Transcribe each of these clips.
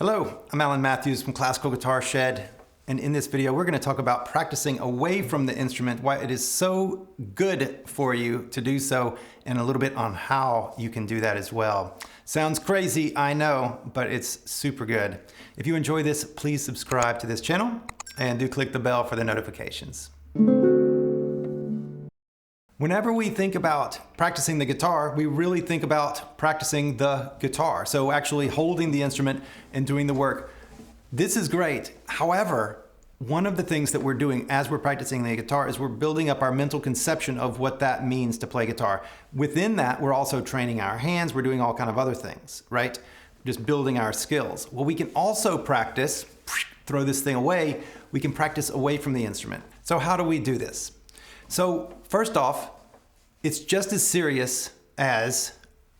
Hello, I'm Alan Matthews from Classical Guitar Shed, and in this video we're going to talk about practicing away from the instrument, why it is so good for you to do so, and a little bit on how you can do that as well. Sounds crazy, I know, but it's super good. If you enjoy this, please subscribe to this channel and do click the bell for the notifications. Whenever we think about practicing the guitar, we really think about practicing the guitar. So actually holding the instrument and doing the work. This is great. However, one of the things that we're doing as we're practicing the guitar is we're building up our mental conception of what that means to play guitar. Within that, we're also training our hands. We're doing all kind of other things, right? Just building our skills. Well, we can also practice, throw this thing away, we can practice away from the instrument. So how do we do this? So first off, it's just as serious as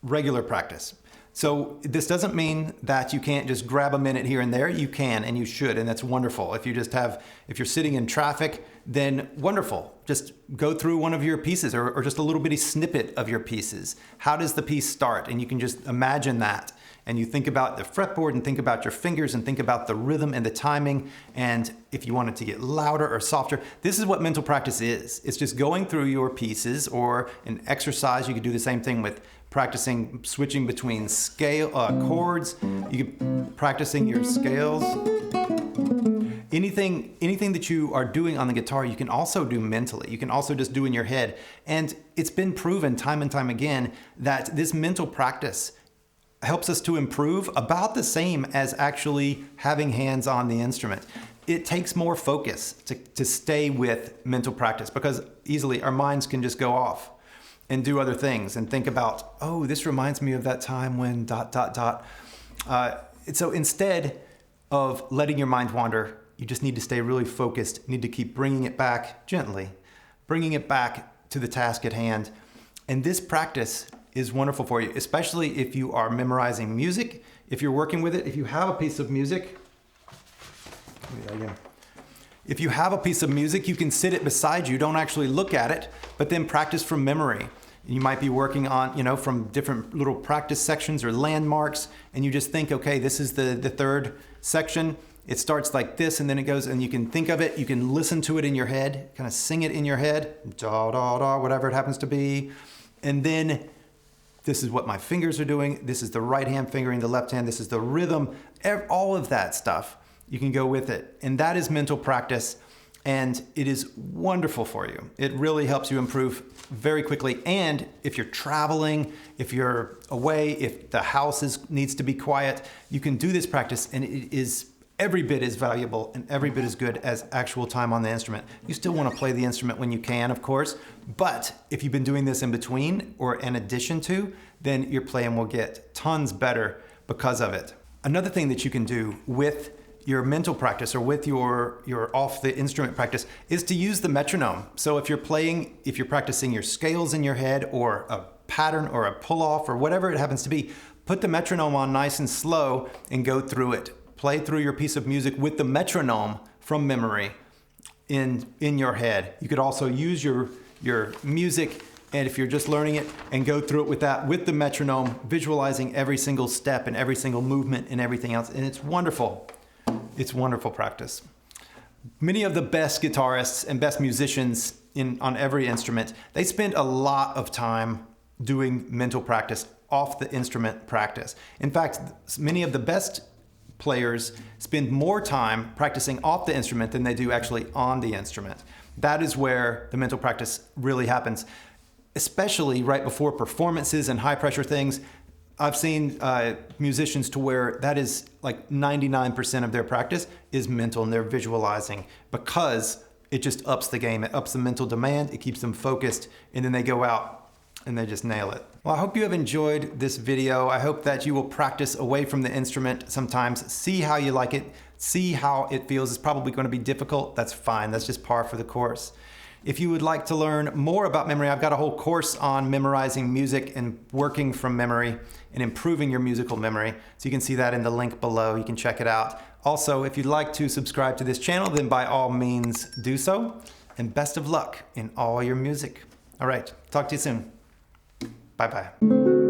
regular practice. So this doesn't mean that you can't just grab a minute here and there. You can and you should, and that's wonderful. If you're sitting in traffic, then wonderful. Just go through one of your pieces or just a little bitty snippet of your pieces. How does the piece start? And you can just imagine that. And you think about the fretboard and think about your fingers and think about the rhythm and the timing. And if you want it to get louder or softer, this is what mental practice is. It's just going through your pieces, or an exercise. You could do the same thing with practicing switching between chords. You could practicing your scales. Anything that you are doing on the guitar, you can also do mentally. You can also just do in your head. And it's been proven time and time again that this mental practice helps us to improve about the same as actually having hands on the instrument. It takes more focus to stay with mental practice, because easily our minds can just go off and do other things and think about, oh, this reminds me of that time when ... So instead of letting your mind wander, you just need to stay really focused. You need to keep bringing it back gently, bringing it back to the task at hand. And this practice is wonderful for you, especially if you are memorizing music, if you're working with it, if you have a piece of music. If you have a piece of music, you can sit it beside you. Don't actually look at it, but then practice from memory. You might be working on, from different little practice sections or landmarks, and you just think, okay, this is the third section. It starts like this, and then it goes, and you can think of it, you can listen to it in your head, kind of sing it in your head, da, da, da, whatever it happens to be. And then this is what my fingers are doing. This is the right hand fingering the left hand. This is the rhythm, all of that stuff. You can go with it. And that is mental practice. And it is wonderful for you. It really helps you improve very quickly. And if you're traveling, if you're away, if the house needs to be quiet, you can do this practice, and it is every bit as valuable and every bit as good as actual time on the instrument. You still want to play the instrument when you can, of course, but if you've been doing this in between or in addition to, then your playing will get tons better because of it. Another thing that you can do with your mental practice or with your off the instrument practice is to use the metronome. So if you're practicing your scales in your head, or a pattern or a pull-off or whatever it happens to be, put the metronome on nice and slow and go through it. Play through your piece of music with the metronome from memory in your head. You could also use your music, and if you're just learning it, and go through it with the metronome, visualizing every single step and every single movement and everything else. And it's wonderful. It's wonderful practice. Many of the best guitarists and best musicians on every instrument, they spend a lot of time doing mental practice, off the instrument practice. In fact, many of the best players spend more time practicing off the instrument than they do actually on the instrument. That is where the mental practice really happens, especially right before performances and high pressure things. I've seen musicians to where that is like 99% of their practice is mental, and they're visualizing, because it just ups the game. It ups the mental demand, it keeps them focused, and then they go out and they just nail it. Well, I hope you have enjoyed this video. I hope that you will practice away from the instrument sometimes. See how you like it. See how it feels. It's probably going to be difficult. That's fine. That's just par for the course. If you would like to learn more about memory, I've got a whole course on memorizing music and working from memory and improving your musical memory. So you can see that in the link below. You can check it out. Also, if you'd like to subscribe to this channel, then by all means do so. And best of luck in all your music. All right, talk to you soon. Bye-bye.